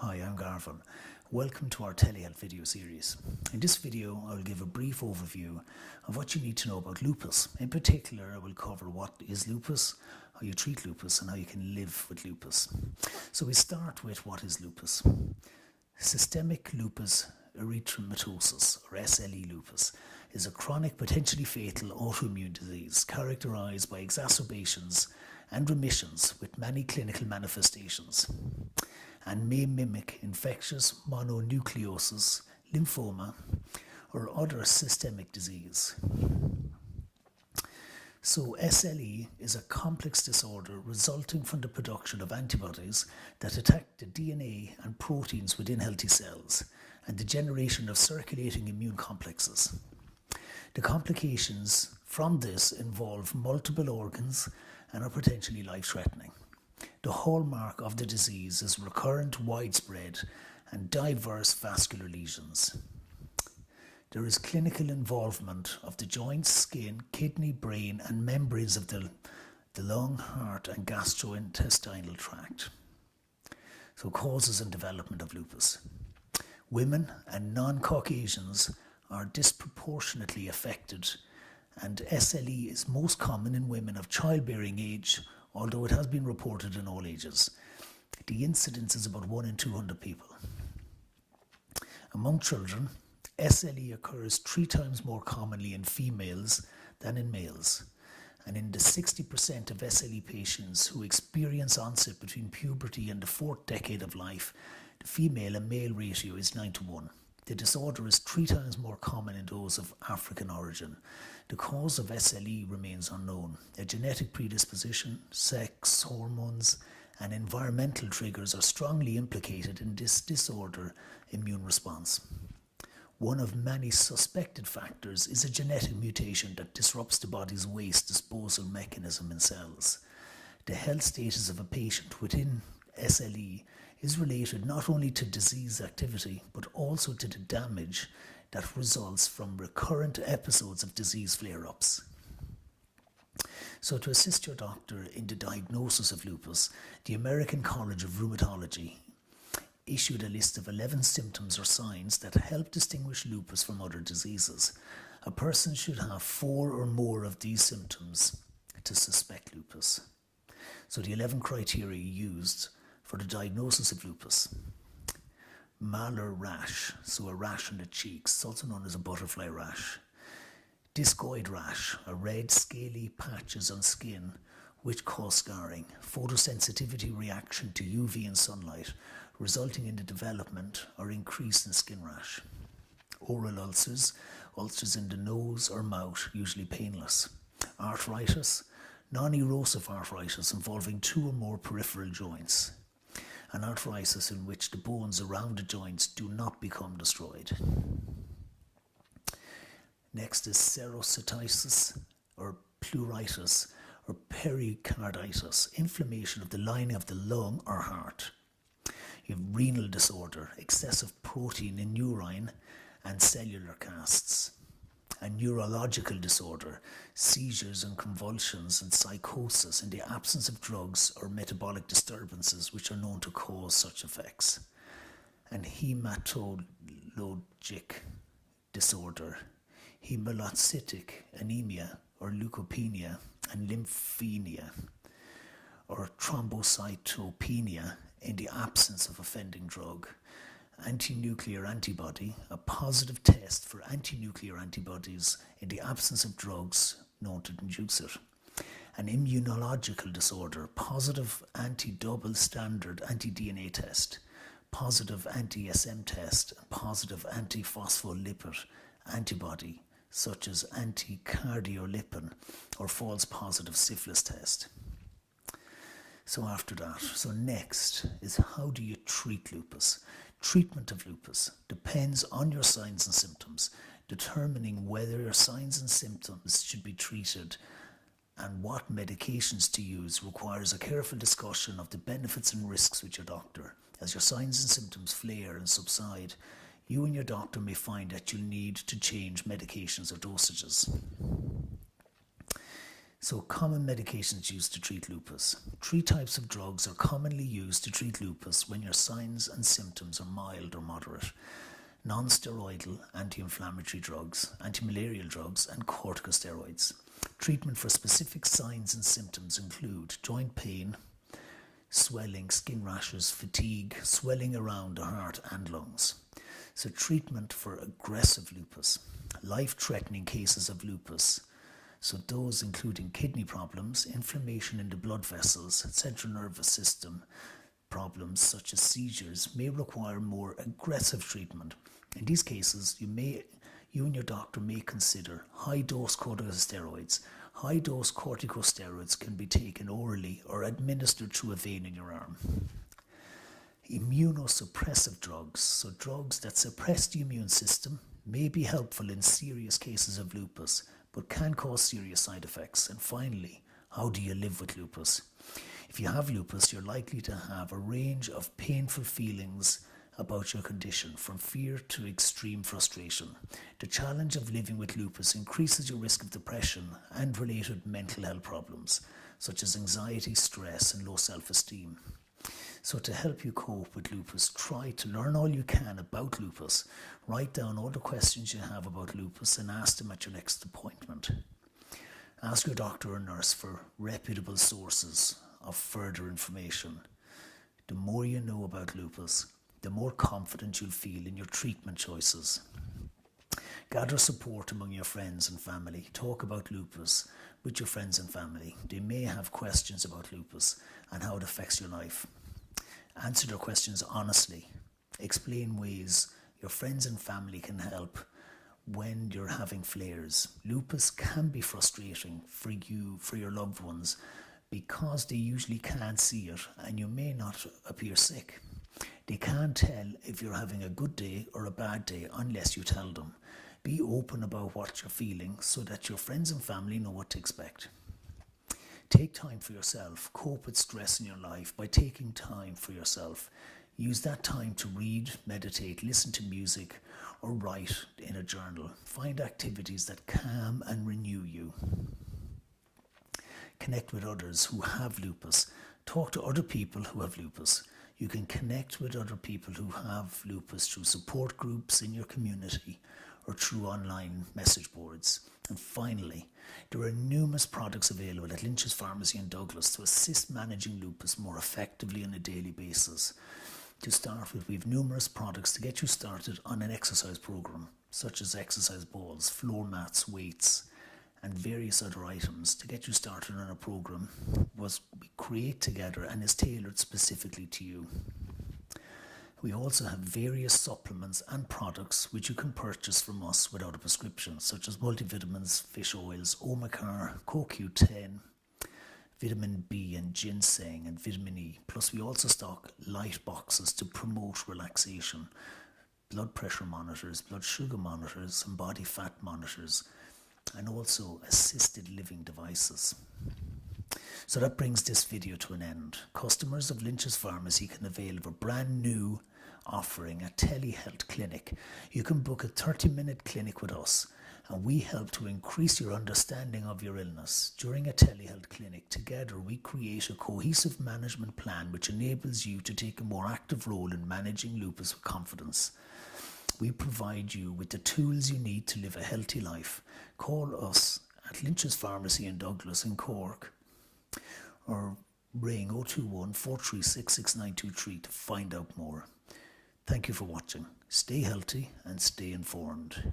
Hi, I'm Garvin. Welcome to our telehealth video series. In this video, I will give a brief overview of what you need to know about lupus. In particular, I will cover what is lupus, how you treat lupus, and how you can live with lupus. So we start with what is lupus. Systemic lupus erythematosus, or SLE lupus, is a chronic, potentially fatal autoimmune disease characterized by exacerbations and remissions with many clinical manifestations, and may mimic infectious mononucleosis, lymphoma, or other systemic disease. So SLE is a complex disorder resulting from the production of antibodies that attack the DNA and proteins within healthy cells and the generation of circulating immune complexes. The complications from this involve multiple organs and are potentially life-threatening. The hallmark of the disease is recurrent, widespread, and diverse vascular lesions. There is clinical involvement of the joints, skin, kidney, brain, and membranes of the lung, heart, and gastrointestinal tract. So, causes and development of lupus. Women and non-Caucasians are disproportionately affected, and SLE is most common in women of childbearing age, although it has been reported in all ages. The incidence is about 1 in 200 people. Among children, SLE occurs 3 times more commonly in females than in males. And in the 60% of SLE patients who experience onset between puberty and the 4th decade of life, the female and male ratio is 9-1. The disorder is 3 times more common in those of African origin. The cause of SLE remains unknown. A genetic predisposition, sex, hormones, and environmental triggers are strongly implicated in this disorder immune response. One of many suspected factors is a genetic mutation that disrupts the body's waste disposal mechanism in cells. The health status of a patient within SLE is related not only to disease activity, but also to the damage that results from recurrent episodes of disease flare-ups. So to assist your doctor in the diagnosis of lupus, the American College of Rheumatology issued a list of 11 symptoms or signs that help distinguish lupus from other diseases. A person should have 4 or more of these symptoms to suspect lupus. So the 11 criteria used for the diagnosis of lupus. Malar rash, so a rash on the cheeks, also known as a butterfly rash. Discoid rash, a red scaly patches on skin which cause scarring. Photosensitivity reaction to UV and sunlight, resulting in the development or increase in skin rash. Oral ulcers, ulcers in the nose or mouth, usually painless. Arthritis, non-erosive arthritis involving 2 or more peripheral joints. An arthritis in which the bones around the joints do not become destroyed. Next is serositis or pleuritis or pericarditis, inflammation of the lining of the lung or heart. You have renal disorder, excessive protein in urine and cellular casts. A neurological disorder, seizures and convulsions and psychosis in the absence of drugs or metabolic disturbances which are known to cause such effects. And hematologic disorder, hemolytic anemia or leukopenia and lymphemia, or thrombocytopenia in the absence of offending drug. Anti-nuclear antibody, a positive test for anti-nuclear antibodies in the absence of drugs known to induce it. An immunological disorder, positive anti-double standard anti-DNA test, positive anti-SM test, and positive anti-phospholipid antibody, such as anti-cardiolipin or false positive syphilis test. So after that, next is how do you treat lupus? Treatment of lupus depends on your signs and symptoms, determining whether your signs and symptoms should be treated and what medications to use requires a careful discussion of the benefits and risks with your doctor. As your signs and symptoms flare and subside, you and your doctor may find that you need to change medications or dosages. So, common medications used to treat lupus. 3 types of drugs are commonly used to treat lupus when your signs and symptoms are mild or moderate: non-steroidal anti-inflammatory drugs, anti-malarial drugs, and corticosteroids. Treatment for specific signs and symptoms include joint pain, swelling, skin rashes, fatigue, swelling around the heart and lungs. So, treatment for aggressive lupus, life-threatening cases of lupus. So those including kidney problems, inflammation in the blood vessels, central nervous system problems such as seizures may require more aggressive treatment. In these cases, you and your doctor may consider high-dose corticosteroids. High-dose corticosteroids can be taken orally or administered through a vein in your arm. Immunosuppressive drugs, so drugs that suppress the immune system, may be helpful in serious cases of lupus, but can cause serious side effects. And finally, how do you live with lupus? If you have lupus, you're likely to have a range of painful feelings about your condition, from fear to extreme frustration. The challenge of living with lupus increases your risk of depression and related mental health problems, such as anxiety, stress, and low self-esteem. So to help you cope with lupus, try to learn all you can about lupus. Write down all the questions you have about lupus and ask them at your next appointment. Ask your doctor or nurse for reputable sources of further information. The more you know about lupus, the more confident you'll feel in your treatment choices. Gather support among your friends and family. Talk about lupus with your friends and family. They may have questions about lupus and how it affects your life. Answer their questions honestly. Explain ways your friends and family can help when you're having flares. Lupus can be frustrating for you, for your loved ones, because they usually can't see it and you may not appear sick. They can't tell if you're having a good day or a bad day unless you tell them. Be open about what you're feeling so that your friends and family know what to expect. Take time for yourself. Cope with stress in your life by taking time for yourself. Use that time to read, meditate, listen to music, or write in a journal. Find activities that calm and renew you. Connect with others who have lupus. Talk to other people who have lupus. You can connect with other people who have lupus through support groups in your community or through online message boards. And finally, there are numerous products available at Lynch's Pharmacy in Douglas to assist managing lupus more effectively on a daily basis. To start with, we have numerous products to get you started on an exercise program, such as exercise balls, floor mats, weights, and various other items to get you started on a program we create together and is tailored specifically to you. We also have various supplements and products which you can purchase from us without a prescription, such as multivitamins, fish oils, Omega, CoQ10, vitamin B and ginseng and vitamin E. Plus we also stock light boxes to promote relaxation, blood pressure monitors, blood sugar monitors and body fat monitors, and also assisted living devices. So that brings this video to an end. Customers of Lynch's Pharmacy can avail of a brand new offering, a telehealth clinic. You can book a 30-minute clinic with us and we help to increase your understanding of your illness. During a telehealth clinic, together we create a cohesive management plan which enables you to take a more active role in managing lupus with confidence. We provide you with the tools you need to live a healthy life. Call us at Lynch's Pharmacy in Douglas in Cork or ring 021 436 6923 to find out more. Thank you for watching. Stay healthy and stay informed.